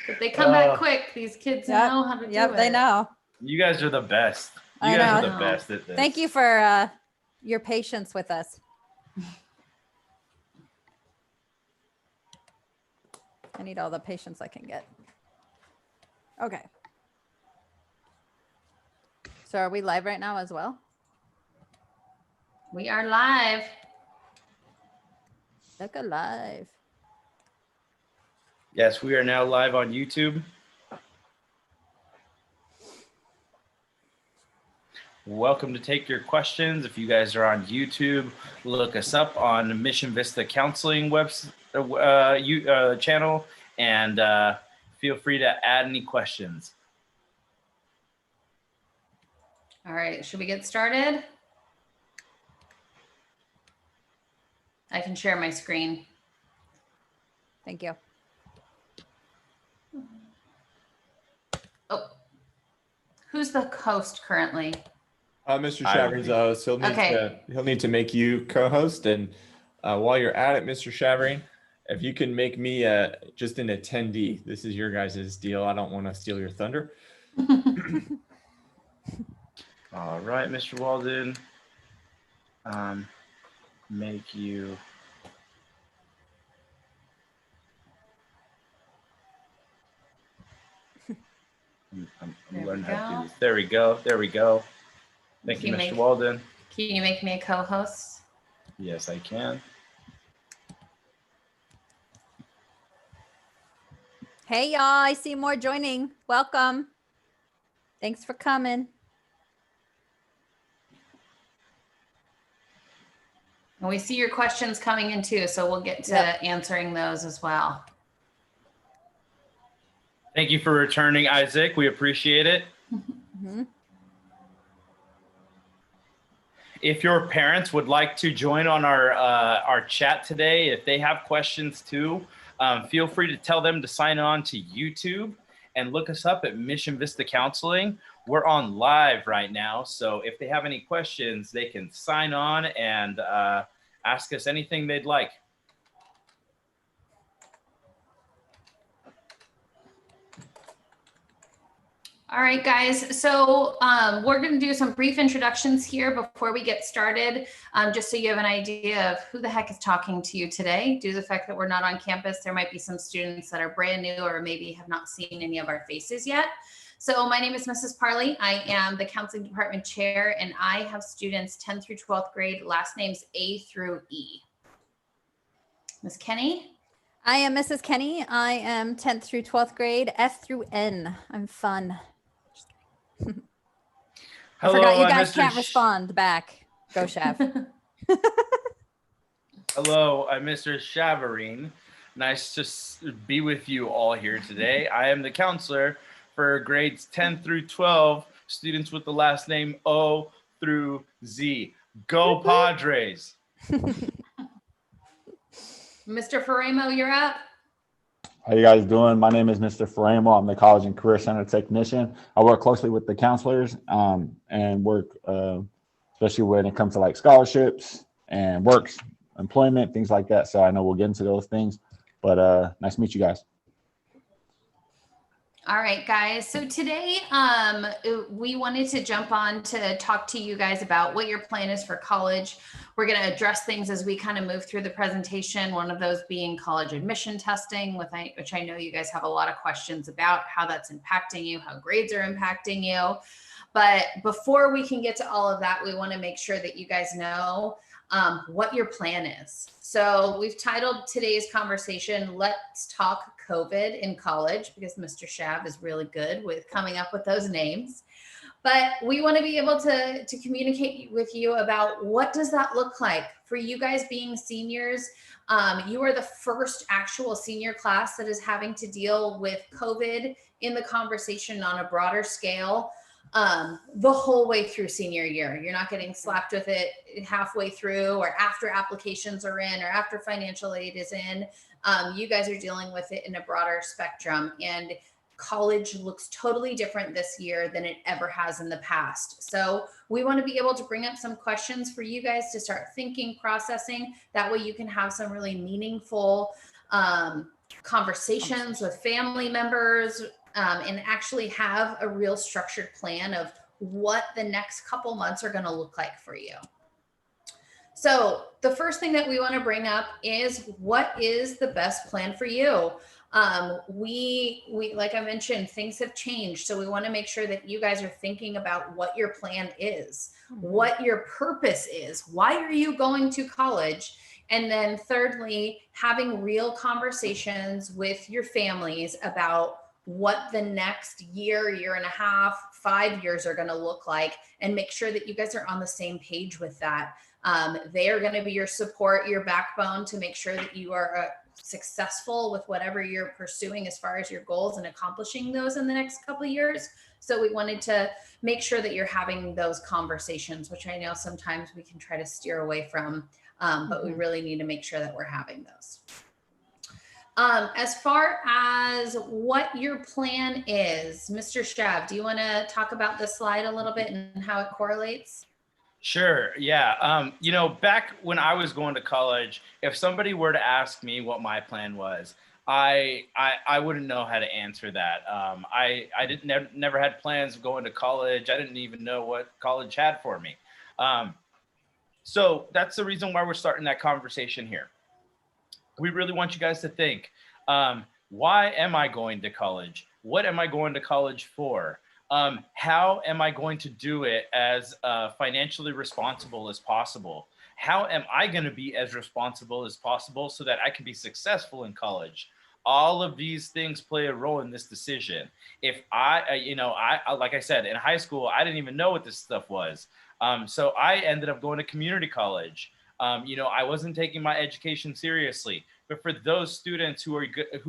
But they come back quick. These kids know how to do it. Yep, they know. You guys are the best. You I guys know. are the best at this. Thank you for your patience with us. I need all the patience I can get. Okay. So are we live right now as well? We are live. Look alive. Yes, we are now live on YouTube. Welcome to take your questions. If you guys are on YouTube, look us up on Mission Vista Counseling channel, and feel free to add any questions. All right, should we get started? I can share my screen. Thank you. Oh, who's the host currently? Mr. Shaverin's the host. He'll need to make you co-host. And while you're at it, Mr. Shaverin, if you can make me just an attendee, this is your guys' deal. I don't want to steal your thunder. All right, Mr. Walden. Make you. I'm learning how to do this. There we go. There we go. Thank you, Mr. Walden. Can you make me a co-host? Yes, I can. Hey, y'all. I see more joining. Welcome. Thanks for coming. And we see your questions coming in too, so we'll get to answering those as well. Thank you for returning, Isaac. We appreciate it. Mm-hmm. If your parents would like to join on our chat today, if they have questions too, feel free to tell them to sign on to YouTube and look us up at Mission Vista Counseling. We're on live right now, so if they have any questions, they can sign on and ask us anything they'd like. All right, guys. So we're going to do some brief introductions here before we get started, just so you have an idea of who the heck is talking to you today. Due to the fact that we're not on campus, there might be some students that are brand new or maybe have not seen any of our faces yet. So my name is Mrs. Parley. I am the counseling department chair, and I have students 10th through 12th grade, last names A through E. Ms. Kenny? I am Mrs. Kenny. I am 10th through 12th grade, F through N. I'm fun. I forgot you guys can't respond back. Go, Shav. Hello, I'm Mr. Shaverin. Nice to be with you all here today. I am the counselor for grades 10 through 12, students with the last name O through Z. Go Padres! Mr. Faremo, you're up. How you guys doing? My name is Mr. Faremo. I'm the College and Career Center technician. I work closely with the counselors and work especially when it comes to like scholarships and works, employment, things like that. So I know we'll get into those things, but nice to meet you guys. All right, guys. So today we wanted to jump on to talk to you guys about what your plan is for college. We're going to address things as we kind of move through the presentation, one of those being college admission testing, which I know you guys have a lot of questions about, how that's impacting you, how grades are impacting you. But before we can get to all of that, we want to make sure that you guys know what your plan is. So we've titled today's conversation, Let's Talk COVID in College, because Mr. Shav is really good with coming up with those names. But we want to be able to communicate with you about what does that look like for you guys being seniors. You are the first actual senior class that is having to deal with COVID in the conversation on a broader scale. The whole way through senior year. You're not getting slapped with it halfway through or after applications are in or after financial aid is in. You guys are dealing with it in a broader spectrum, and college looks totally different this year than it ever has in the past. So we want to be able to bring up some questions for you guys to start thinking, processing. That way you can have some really meaningful conversations with family members, and actually have a real structured plan of what the next couple months are going to look like for you. So the first thing that we want to bring up is, what is the best plan for you? We like I mentioned, things have changed. So we want to make sure that you guys are thinking about what your plan is, what your purpose is. Why are you going to college? And then thirdly, having real conversations with your families about what the next year, year and a half, 5 years are going to look like, and make sure that you guys are on the same page with that. They are going to be your support, your backbone to make sure that you are successful with whatever you're pursuing as far as your goals and accomplishing those in the next couple of years. So we wanted to make sure that you're having those conversations, which I know sometimes we can try to steer away from, but we really need to make sure that we're having those. As far as what your plan is, Mr. Shav, do you want to talk about this slide a little bit and how it correlates? Sure. Yeah. You know, back when I was going to college, if somebody were to ask me what my plan was, I wouldn't know how to answer that. I never had plans of going to college. I didn't even know what college had for me. So that's the reason why we're starting that conversation here. We really want you guys to think, why am I going to college? What am I going to college for? How am I going to do it as financially responsible as possible? How am I going to be as responsible as possible so that I can be successful in college? All of these things play a role in this decision. If I like I said, in high school, I didn't even know what this stuff was. So I ended up going to community college. I wasn't taking my education seriously. But for those students who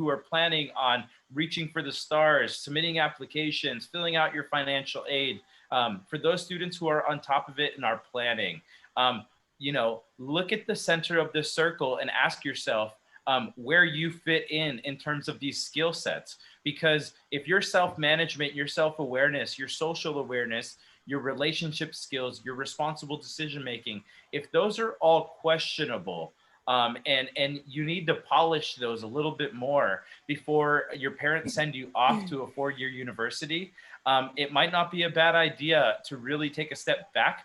are planning on reaching for the stars, submitting applications, filling out your financial aid, for those students who are on top of it and are planning, look at the center of this circle and ask yourself where you fit in terms of these skill sets. Because if your self-management, your self-awareness, your social awareness, your relationship skills, your responsible decision-making, if those are all questionable, and you need to polish those a little bit more before your parents send you off to a 4-year university, it might not be a bad idea to really take a step back,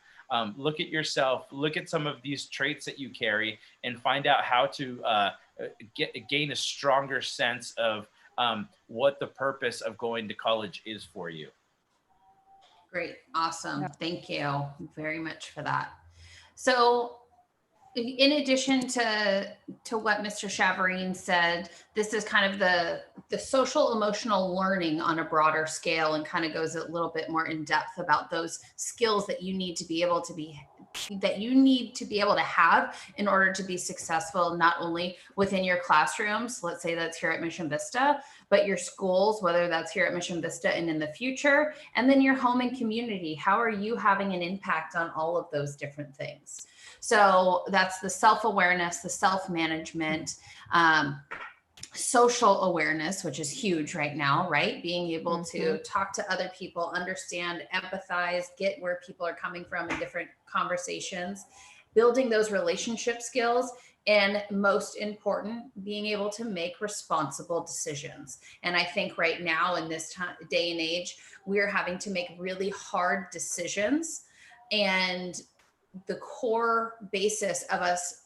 look at yourself, look at some of these traits that you carry, and find out how to gain a stronger sense of what the purpose of going to college is for you. Great. Awesome. Thank you very much for that. So in addition to what Mr. Shavarine said, this is kind of the social emotional learning on a broader scale, and kind of goes a little bit more in depth about those skills that you need to be able to have in order to be successful, not only within your classrooms, let's say that's here at Mission Vista, but your schools, whether that's here at Mission Vista and in the future, and then your home and community. How are you having an impact on all of those different things? So that's the self-awareness, the self-management, social awareness, which is huge right now, right? Being able to talk to other people, understand, empathize, get where people are coming from in different conversations, building those relationship skills, and most important, being able to make responsible decisions. And I think right now in this day and age, we're having to make really hard decisions, and the core basis of us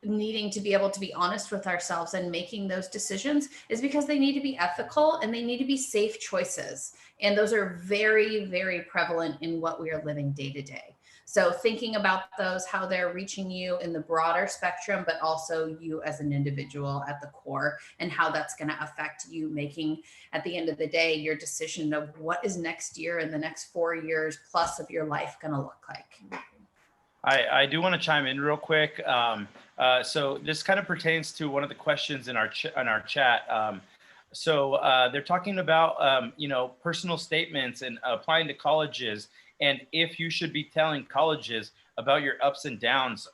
needing to be able to be honest with ourselves and making those decisions is because they need to be ethical and they need to be safe choices. And those are very, very prevalent in what we are living day to day. So thinking about those, how they're reaching you in the broader spectrum, but also you as an individual at the core, and how that's going to affect you making, at the end of the day, your decision of what is next year and the next 4 years plus of your life going to look like. I do want to chime in real quick. So this kind of pertains to one of the questions in our chat. So they're talking about personal statements and applying to colleges, and if you should be telling colleges about your ups and downs,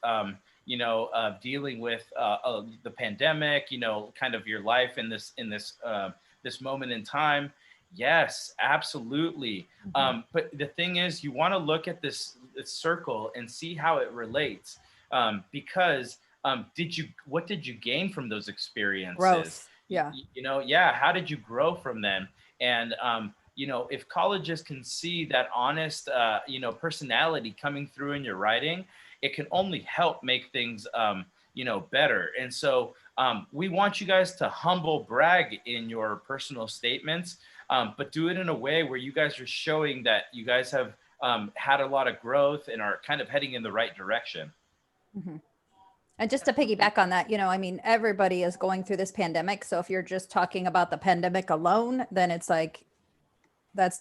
dealing with the pandemic, kind of your life in this moment in time. Yes, absolutely. But the thing is, you want to look at this circle and see how it relates, because what did you gain from those experiences? Growth. Yeah. How did you grow from them? And, if colleges can see that honest, personality coming through in your writing, it can only help make things, better. And so we want you guys to humble brag in your personal statements, but do it in a way where you guys are showing that you guys have had a lot of growth and are kind of heading in the right direction. Mm-hmm. And just to piggyback on that, everybody is going through this pandemic. So if you're just talking about the pandemic alone, then it's like,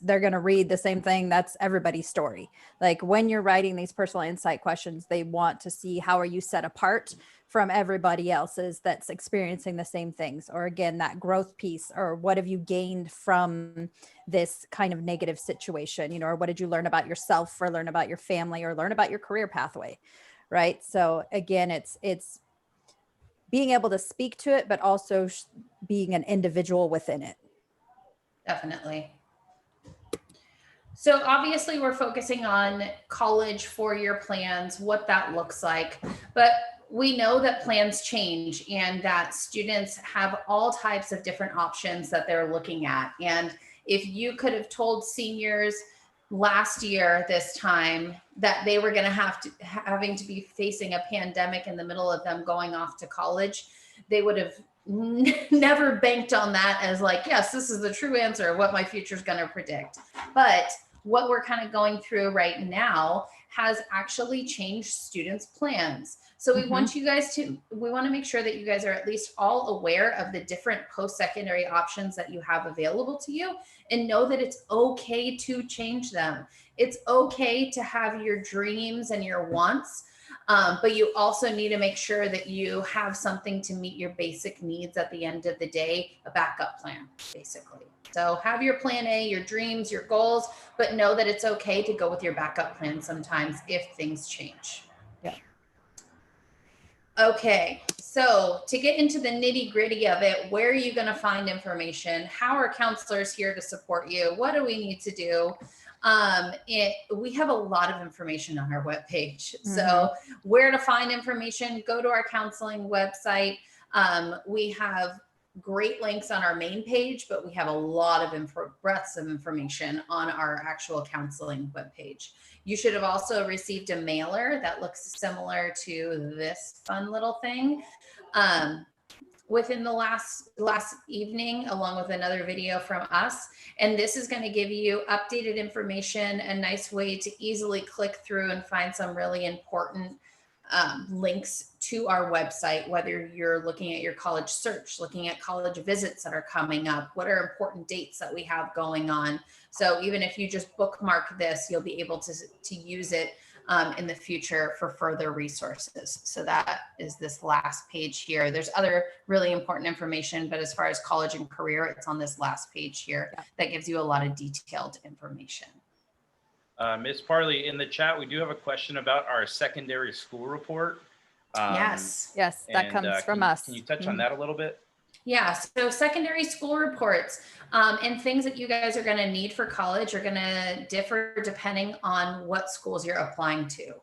they're going to read the same thing. That's everybody's story. Like when you're writing these personal insight questions, they want to see how are you set apart from everybody else's that's experiencing the same things, or again, that growth piece, or what have you gained from this kind of negative situation, or what did you learn about yourself, or learn about your family, or learn about your career pathway, right? So again, it's being able to speak to it, but also being an individual within it. Definitely. So obviously we're focusing on college 4-year plans, what that looks like, but we know that plans change and that students have all types of different options that they're looking at. And if you could have told seniors last year this time that they were going to having to be facing a pandemic in the middle of them going off to college, they would have never banked on that as like, yes, this is the true answer of what my future is going to predict. But what we're kind of going through right now has actually changed students' plans. So we want you guys we want to make sure that you guys are at least all aware of the different post-secondary options that you have available to you, and know that it's okay to change them. It's okay to have your dreams and your wants, but you also need to make sure that you have something to meet your basic needs at the end of the day, a backup plan, basically. So have your plan A, your dreams, your goals, but know that it's okay to go with your backup plan sometimes if things change. Yeah. Okay, so to get into the nitty gritty of it, where are you going to find information? How are counselors here to support you? What do we need to do? We have a lot of information on our webpage. So where to find information, go to our counseling website. We have great links on our main page, but we have a lot of breadths of information on our actual counseling webpage. You should have also received a mailer that looks similar to this fun little thing within the last evening, along with another video from us. And this is going to give you updated information, a nice way to easily click through and find some really important links to our website, whether you're looking at your college search, looking at college visits that are coming up, what are important dates that we have going on. So even if you just bookmark this, you'll be able to use it in the future for further resources. So that is this last page here. There's other really important information, but as far as college and career, it's on this last page here that gives you a lot of detailed information. Ms. Parley, in the chat, we do have a question about our secondary school report. Yes, that comes from us. Can you touch on that a little bit? Yeah, so secondary school reports and things that you guys are going to need for college are going to differ depending on what schools you're applying to.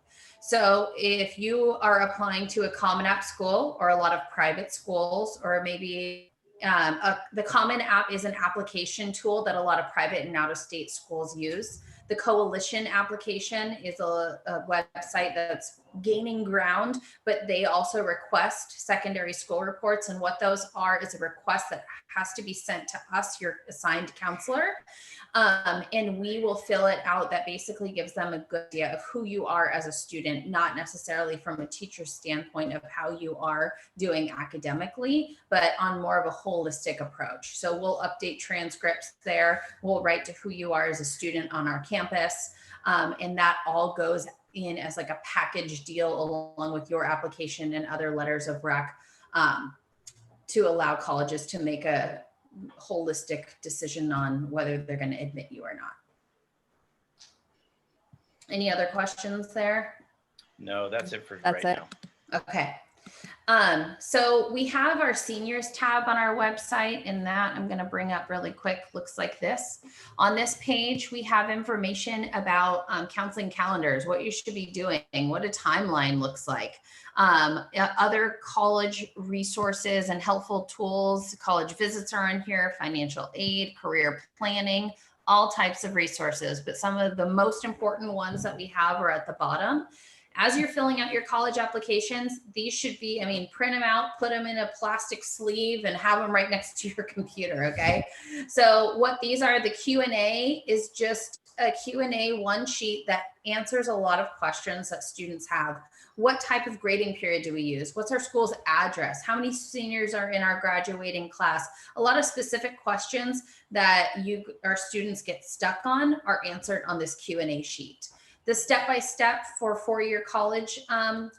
So if you are applying to a Common App school or a lot of private schools, or maybe the Common App is an application tool that a lot of private and out-of-state schools use. The Coalition application is a website that's gaining ground, but they also request secondary school reports. And what those are is a request that has to be sent to us, your assigned counselor. And we will fill it out. That basically gives them a good idea of who you are as a student, not necessarily from a teacher's standpoint of how you are doing academically, but on more of a holistic approach. So we'll update transcripts there. We'll write to who you are as a student on our campus. And that all goes in as like a package deal along with your application and other letters of rec to allow colleges to make a holistic decision on whether they're going to admit you or not. Any other questions there? No, that's it for That's right it. now. Okay. So we have our seniors tab on our website, and that I'm going to bring up really quick. Looks like this. On this page, we have information about counseling calendars, what you should be doing, what a timeline looks like, other college resources and helpful tools. College visits are in here, financial aid, career planning, all types of resources. But some of the most important ones that we have are at the bottom. As you're filling out your college applications, these should be, I mean, print them out, put them in a plastic sleeve and have them right next to your computer, okay? So what these are, the Q&A is just a Q&A one sheet that answers a lot of questions that students have. What type of grading period do we use? What's our school's address? How many seniors are in our graduating class? A lot of specific questions that our students get stuck on are answered on this Q&A sheet. The step-by-step for four-year college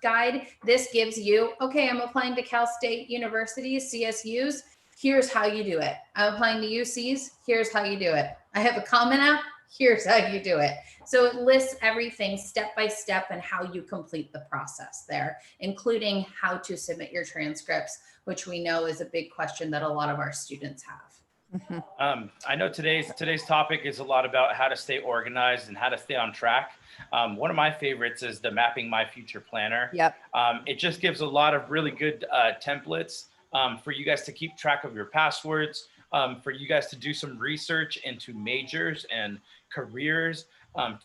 guide, this gives you, okay, I'm applying to Cal State University's CSUs. Here's how you do it. I'm applying to UCs. Here's how you do it. I have a Common App. Here's how you do it. So it lists everything step-by-step and how you complete the process there, including how to submit your transcripts, which we know is a big question that a lot of our students have. I know today's topic is a lot about how to stay organized and how to stay on track. One of my favorites is the Mapping My Future Planner. Yep. It just gives a lot of really good templates for you guys to keep track of your passwords, for you guys to do some research into majors and careers,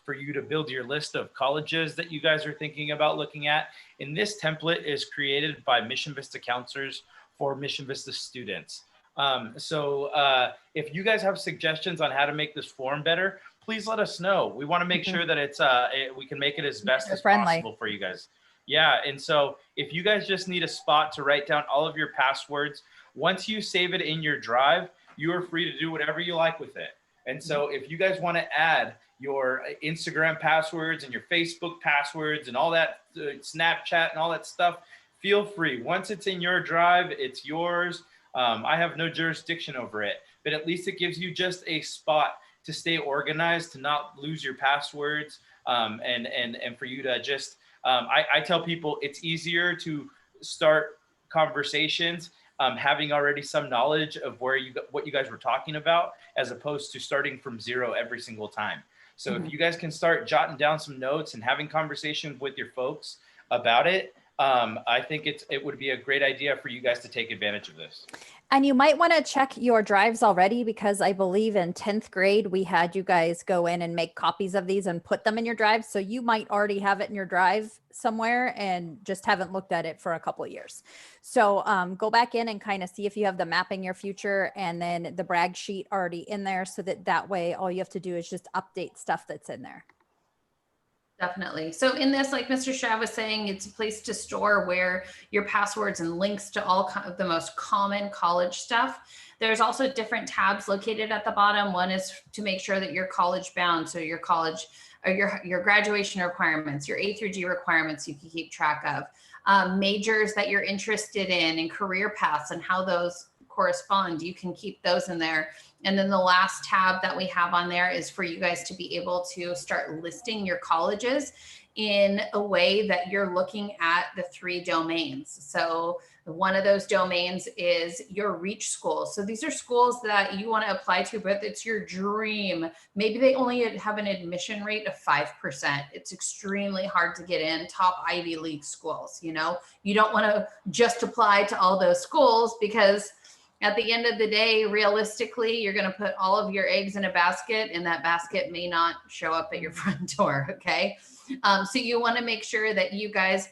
for you to build your list of colleges that you guys are thinking about looking at. And this template is created by Mission Vista counselors for Mission Vista students. So if you guys have suggestions on how to make this form better, please let us know. We want to make sure that it's we can make it as best as possible for you guys. Yeah, and so if you guys just need a spot to write down all of your passwords, once you save it in your drive, you are free to do whatever you like with it. And so if you guys want to add your Instagram passwords and your Facebook passwords and all that, Snapchat and all that stuff, feel free. Once it's in your drive, it's yours. I have no jurisdiction over it, but at least it gives you just a spot to stay organized, to not lose your passwords, and for you to just, I tell people it's easier to start conversations having already some knowledge of what you guys were talking about, as opposed to starting from zero every single time. So if you guys can start jotting down some notes and having conversations with your folks about it, I think it would be a great idea for you guys to take advantage of this. And you might want to check your drives already, because I believe in 10th grade, we had you guys go in and make copies of these and put them in your drive. So you might already have it in your drive somewhere and just haven't looked at it for a couple of years. So go back in and kind of see if you have the Mapping Your Future and then the brag sheet already in there, so that way all you have to do is just update stuff that's in there. Definitely. So in this, like Mr. Shav was saying, it's a place to store where your passwords and links to all of the most common college stuff. There's also different tabs located at the bottom. One is to make sure that you're college bound. So your college or your graduation requirements, your A through G requirements, you can keep track of. Majors that you're interested in and career paths and how those correspond, you can keep those in there. And then the last tab that we have on there is for you guys to be able to start listing your colleges in a way that you're looking at the 3 domains. So one of those domains is your reach schools. So these are schools that you want to apply to, but it's your dream. Maybe they only have an admission rate of 5%. It's extremely hard to get in, top Ivy League schools. You know, you don't want to just apply to all those schools, because at the end of the day, realistically, you're going to put all of your eggs in a basket, and that basket may not show up at your front door. Okay. So you want to make sure that you guys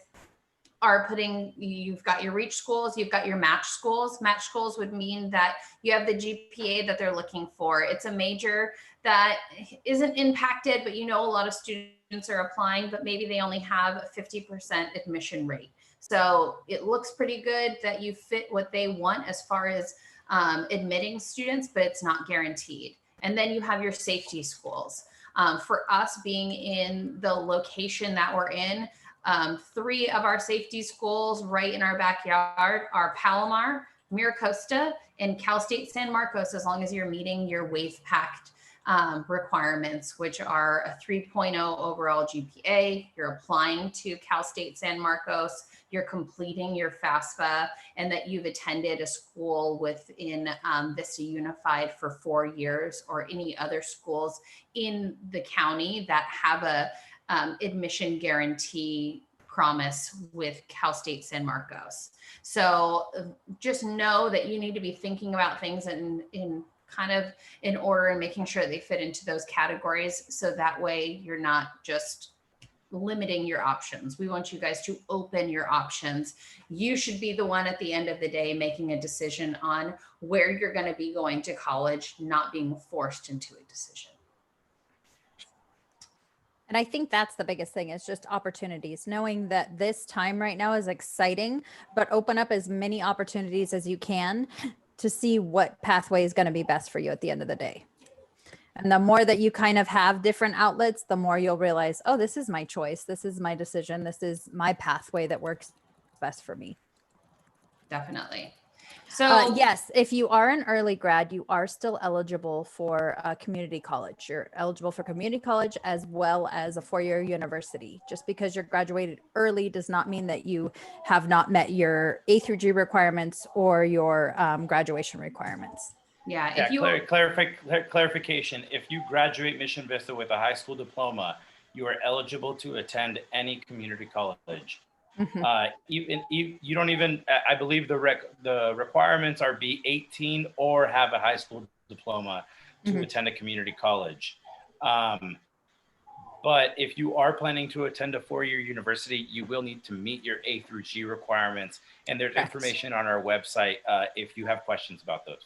are you've got your reach schools, you've got your match schools. Match schools would mean that you have the GPA that they're looking for. It's a major that isn't impacted, but a lot of students are applying, but maybe they only have a 50% admission rate. So it looks pretty good that you fit what they want as far as admitting students, but it's not guaranteed. And then you have your safety schools. For us being in the location that we're in, 3 of our safety schools right in our backyard are Palomar, Miracosta, and Cal State San Marcos, as long as you're meeting your WAVE packed requirements, which are a 3.0 overall GPA, you're applying to Cal State San Marcos, you're completing your FAFSA, and that you've attended a school within Vista Unified for 4 years, or any other schools in the county that have a admission guarantee promise with Cal State San Marcos. So just know that you need to be thinking about things in kind of in order and making sure they fit into those categories. So that way you're not just limiting your options. We want you guys to open your options. You should be the one at the end of the day making a decision on where you're going to be going to college, not being forced into a decision. And I think that's the biggest thing, is just opportunities, knowing that this time right now is exciting, but open up as many opportunities as you can to see what pathway is going to be best for you at the end of the day. And the more that you kind of have different outlets, the more you'll realize, oh, this is my choice. This is my decision. This is my pathway that works best for me. Definitely. So yes, if you are an early grad, you are still eligible for community college. You're eligible for community college as well as a 4-year university. Just because you're graduated early does not mean that you have not met your A through G requirements or your graduation requirements. Yeah, Yeah, if you clarification. If you graduate Mission Vista with a high school diploma, you are eligible to attend any community college. Mhm. You don't even, I believe the requirements are be 18 or have a high school diploma to Mhm. attend a community college. But if you are planning to attend a 4-year university, you will need to meet your A through G requirements. And there's Correct. information on our website if you have questions about those.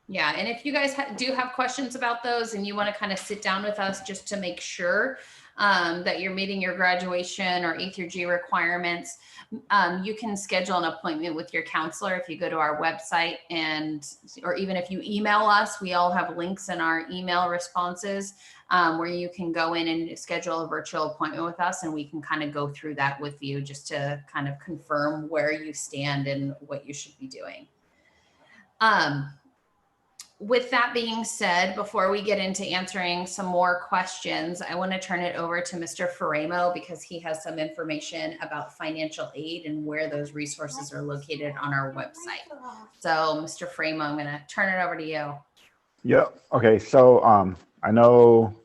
Yeah, and if you guys do have questions about those and you want to kind of sit down with us just to make sure that you're meeting your graduation or A through G requirements, you can schedule an appointment with your counselor if you go to our website, or even if you email us. We all have links in our email responses where you can go in and schedule a virtual appointment with us, and we can kind of go through that with you just to kind of confirm where you stand and what you should be doing. With that being said, before we get into answering some more questions, I want to turn it over to Mr. Faremo because he has some information about financial aid and where those resources are located on our website. So, Mr. Faremo, I'm going to turn it over to you. Yeah. Okay. So I know,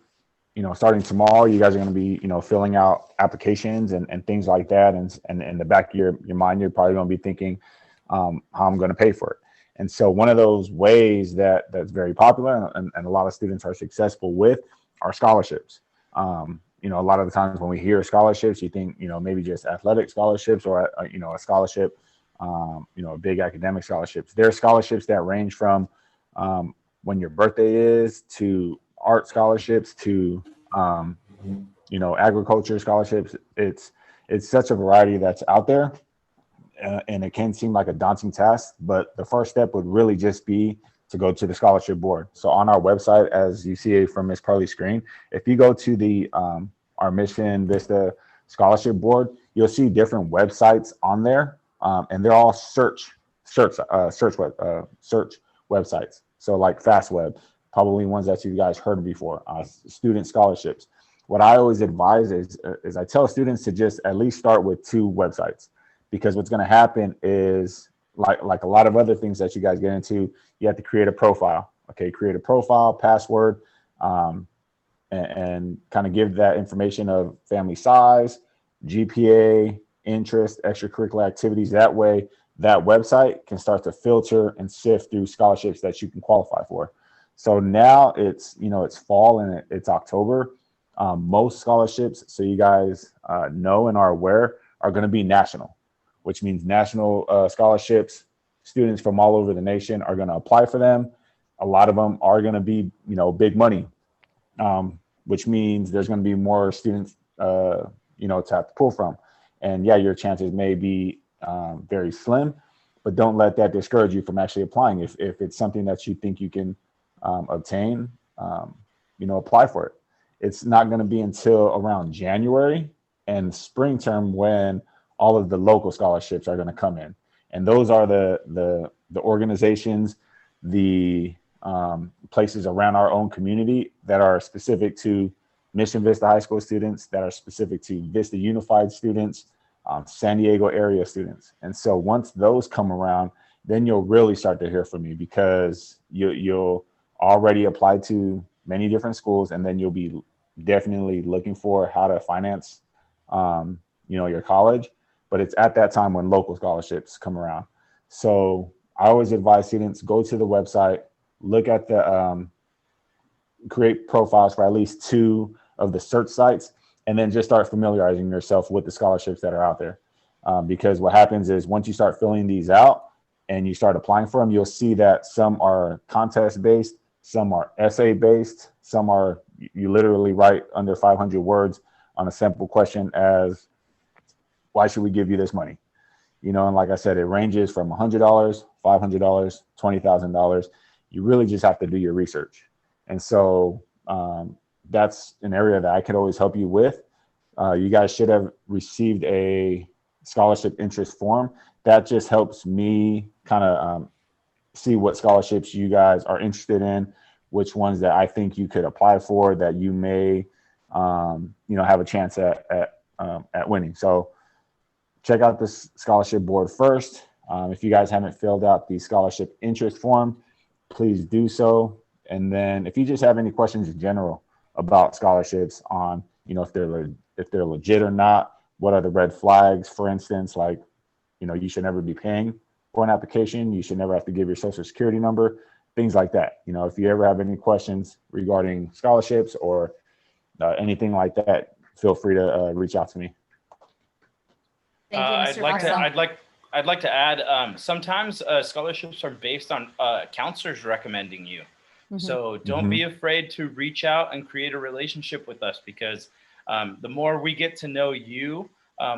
starting tomorrow, you guys are going to be, filling out applications and things like that. And in the back of your mind, you're probably going to be thinking how I'm going to pay for it. And so one of those ways that's very popular and a lot of students are successful with are scholarships. A lot of the times when we hear scholarships, you think, maybe just athletic scholarships or, a scholarship, big academic scholarships. There are scholarships that range from when your birthday is to art scholarships to, agriculture scholarships. It's such a variety that's out there. And it can seem like a daunting task, but the first step would really just be to go to the scholarship board. So on our website, as you see from Ms. Carly's screen, if you go to the our Mission Vista Scholarship Board, you'll see different websites on there, and they're all search websites. So like FastWeb, probably ones that you guys heard of before. Student scholarships. What I always advise is I tell students to just at least start with 2 websites. Because what's going to happen is like a lot of other things that you guys get into, you have to create a profile. Okay, create a profile, password, and kind of give that information of family size, GPA, interest, extracurricular activities. That way, that website can start to filter and sift through scholarships that you can qualify for. So now it's fall and it's October. Most scholarships, so you guys know and are aware, are going to be national, which means national scholarships. Students from all over the nation are going to apply for them. A lot of them are going to be, big money, which means there's going to be more students, to have to pull from. And yeah, your chances may be very slim, but don't let that discourage you from actually applying. If it's something that you think you can obtain, apply for it. It's not going to be until around January and spring term when all of the local scholarships are going to come in. And those are the organizations, the places around our own community that are specific to Mission Vista High School students, that are specific to Vista Unified students, San Diego area students. And so once those come around, then you'll really start to hear from me, because you'll already apply to many different schools, and then you'll be definitely looking for how to finance, your college. But it's at that time when local scholarships come around. So I always advise students, go to the website, look at the, create profiles for at least 2 of the search sites, and then just start familiarizing yourself with the scholarships that are out there. Because what happens is once you start filling these out and you start applying for them, you'll see that some are contest based, some are essay based, some are, you literally write under 500 words on a simple question as, why should we give you this money? And like I said, it ranges from $100, $500, $20,000. You really just have to do your research. And so that's an area that I could always help you with. You guys should have received a scholarship interest form. That just helps me kind of see what scholarships you guys are interested in, which ones that I think you could apply for, that you may, have a chance at winning. So check out this scholarship board first. If you guys haven't filled out the scholarship interest form, please do so. And then if you just have any questions in general about scholarships on, if they're legit or not, what are the red flags, for instance, like, you should never be paying for an application. You should never have to give your social security number, things like that. If you ever have any questions regarding scholarships or anything like that, feel free to reach out to me. Thank you, Mr. I'd like to add, sometimes scholarships are based on counselors recommending you. Mm-hmm. So don't be afraid to reach out and create a relationship with us, because the more we get to know you,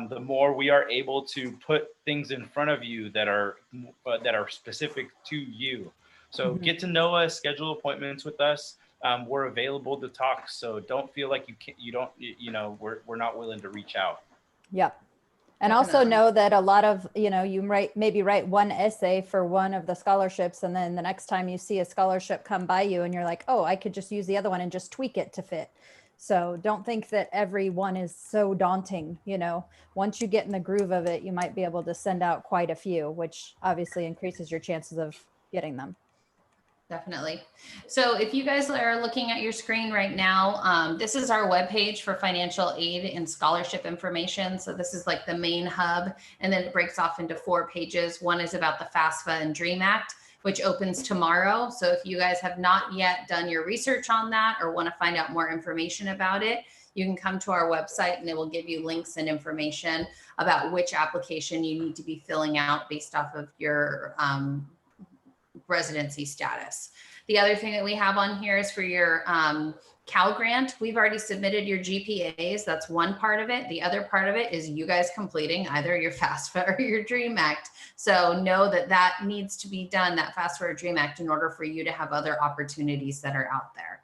the more we are able to put things in front of you that are specific to you. So get to know us, schedule appointments with us. We're available to talk. So don't feel like we're not willing to reach out. Yep. And also know that a lot of, you maybe write one essay for one of the scholarships, and then the next time you see a scholarship come by you and you're like, oh, I could just use the other one and just tweak it to fit. So don't think that every one is so daunting. Once you get in the groove of it, you might be able to send out quite a few, which obviously increases your chances of getting them. Definitely. So if you guys are looking at your screen right now, this is our webpage for financial aid and scholarship information. So this is like the main hub, and then it breaks off into 4 pages. One is about the FAFSA and DREAM Act, which opens tomorrow. So if you guys have not yet done your research on that or want to find out more information about it, you can come to our website and it will give you links and information about which application you need to be filling out based off of your residency status. The other thing that we have on here is for your Cal Grant. We've already submitted your GPAs. That's one part of it. The other part of it is you guys completing either your FAFSA or your DREAM Act. So know that that needs to be done, that FAFSA or DREAM Act, in order for you to have other opportunities that are out there.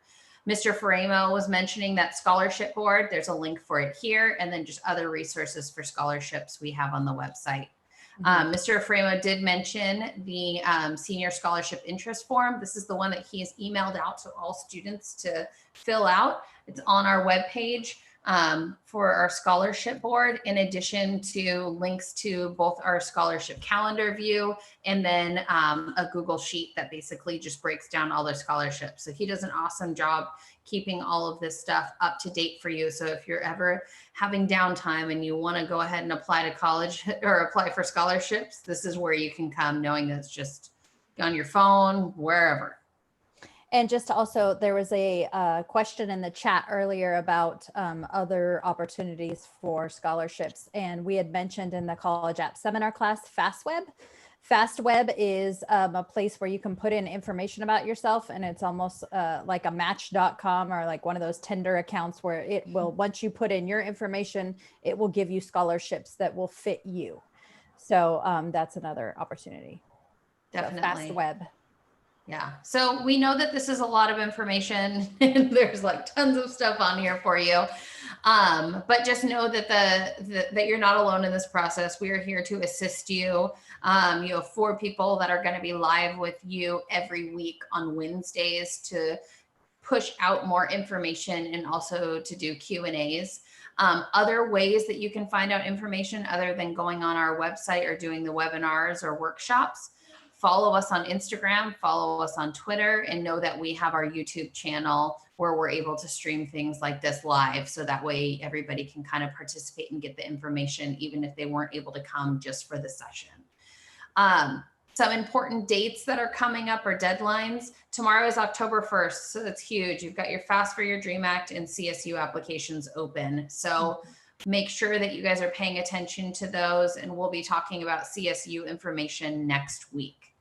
Mr. Faremo was mentioning that scholarship board. There's a link for it here, and then just other resources for scholarships we have on the website. Mr. Framo did mention the senior scholarship interest form. This is the one that he has emailed out to all students to fill out. It's on our webpage for our scholarship board, in addition to links to both our scholarship calendar view and then a Google sheet that basically just breaks down all the scholarships. So he does an awesome job keeping all of this stuff up to date for you. So if you're ever having downtime and you want to go ahead and apply to college or apply for scholarships, this is where you can come, knowing that it's just on your phone, wherever. And just also, there was a question in the chat earlier about other opportunities for scholarships. And we had mentioned in the college app seminar class, FastWeb. FastWeb is a place where you can put in information about yourself, and it's almost like a match.com or like one of those Tinder accounts where it will, once you put in your information, it will give you scholarships that will fit you. So that's another opportunity. Definitely. So FastWeb. Yeah. So we know that this is a lot of information and there's like tons of stuff on here for you. But just know that that you're not alone in this process. We are here to assist you. You have 4 people that are going to be live with you every week on Wednesdays to push out more information and also to do Q&As. Other ways that you can find out information other than going on our website or doing the webinars or workshops, follow us on Instagram, follow us on Twitter, and know that we have our YouTube channel where we're able to stream things like this live. So that way everybody can kind of participate and get the information, even if they weren't able to come just for the session. Some important dates that are coming up or deadlines. Tomorrow is October 1st, so that's huge. You've got your Fast for Your Dream Act and CSU applications open. So make sure that you guys are paying attention to those, and we'll be talking about CSU information next week.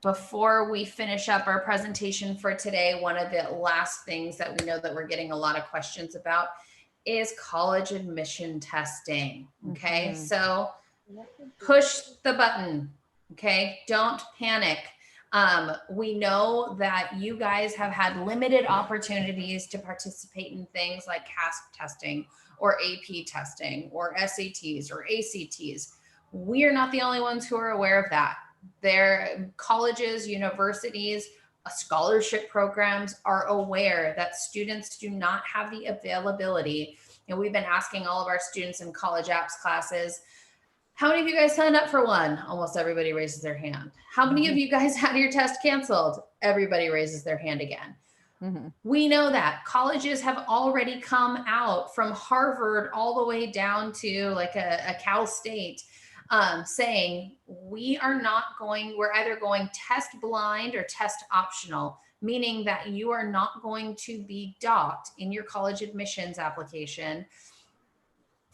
Before we finish up our presentation for today, one of the last things that we know that we're getting a lot of questions about is college admission testing. Okay, so push the button. Okay, don't panic. We know that you guys have had limited opportunities to participate in things like CASP testing or AP testing or SATs or ACTs. We are not the only ones who are aware of that. Their colleges, universities, scholarship programs are aware that students do not have the availability. And we've been asking all of our students in college apps classes, how many of you guys signed up for one? Almost everybody raises their hand. How many of you guys had your test canceled? Everybody raises their hand again. We know that colleges have already come out, from Harvard all the way down to like a Cal State, saying we're either going test blind or test optional, meaning that you are not going to be docked in your college admissions application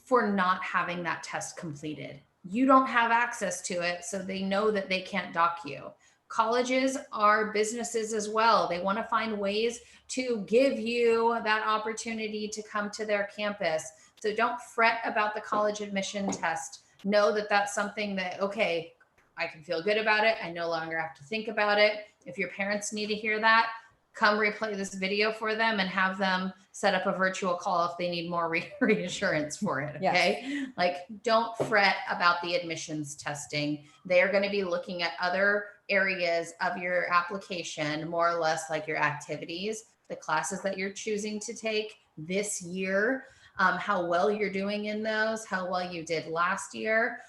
for not having that test completed. You don't have access to it, so they know that they can't dock you. Colleges are businesses as well. They want to find ways to give you that opportunity to come to their campus. So don't fret about the college admission test. Know that that's something that, okay, I can feel good about it. I no longer have to think about it. If your parents need to hear that, come replay this video for them and have them set up a virtual call if they need more reassurance for it. Okay. Yes. Like, don't fret about the admissions testing. They're going to be looking at other areas of your application, more or less like your activities, the classes that you're choosing to take this year, how well you're doing in those, how well you did last year,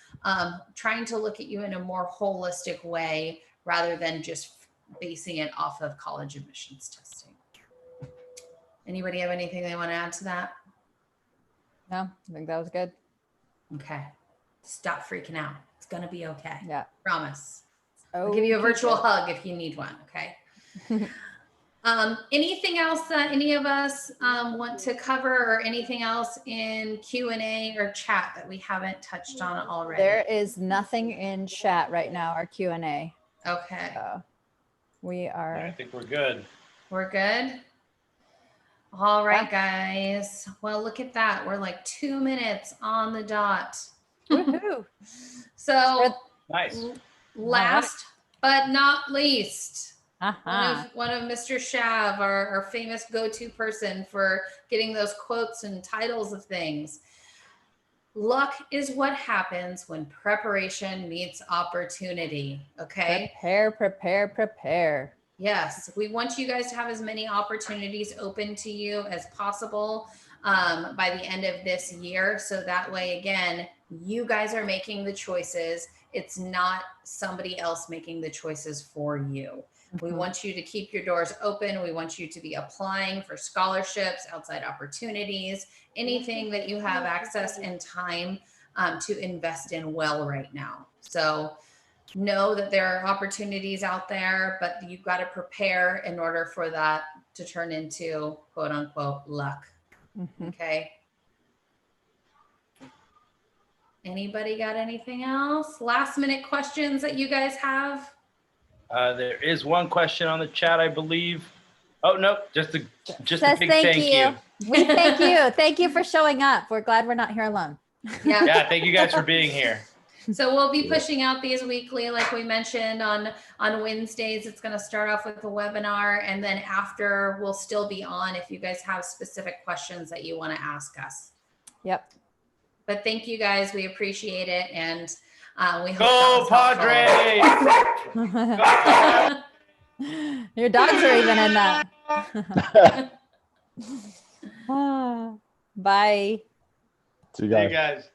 trying to look at you in a more holistic way rather than just basing it off of college admissions testing. Anybody have anything they want to add to that? No, I think that was good. Okay. Stop freaking out. It's going to be okay. Yeah. Promise. I'll give you a virtual hug if you need one. Okay. Anything else that any of us want to cover, or anything else in Q&A or chat that we haven't touched on already? There is nothing in chat right now, our Q&A. Okay. We are. I think we're good. We're good. All right, guys. Well, look at that. We're like 2 minutes on the dot. Woohoo. So nice. Last but not least, Uh-huh. one of Mr. Shav, our famous go-to person for getting those quotes and titles of things. Luck is what happens when preparation meets opportunity. Okay. Prepare, prepare, prepare. Yes, we want you guys to have as many opportunities open to you as possible by the end of this year. So that way, again, you guys are making the choices. It's not somebody else making the choices for you. We want you to keep your doors open. We want you to be applying for scholarships, outside opportunities, anything that you have access and time to invest in well right now. So know that there are opportunities out there, but you've got to prepare in order for that to turn into quote unquote luck. Okay. Anybody got anything else? Last minute questions that you guys have? There is one question on the chat, I believe. Oh, no, just a big thank you. We thank you. Thank you for showing up. We're glad we're not here alone. Yeah. Yeah, thank you guys for being here. So we'll be Yeah. pushing out these weekly, like we mentioned on Wednesdays. It's going to start off with a webinar, and then after we'll still be on if you guys have specific questions that you want to ask us. Yep. But thank you guys. We appreciate it. And we hope Go that was helpful. Padres! Your dogs are even in that. Bye. See you See you guys. guys.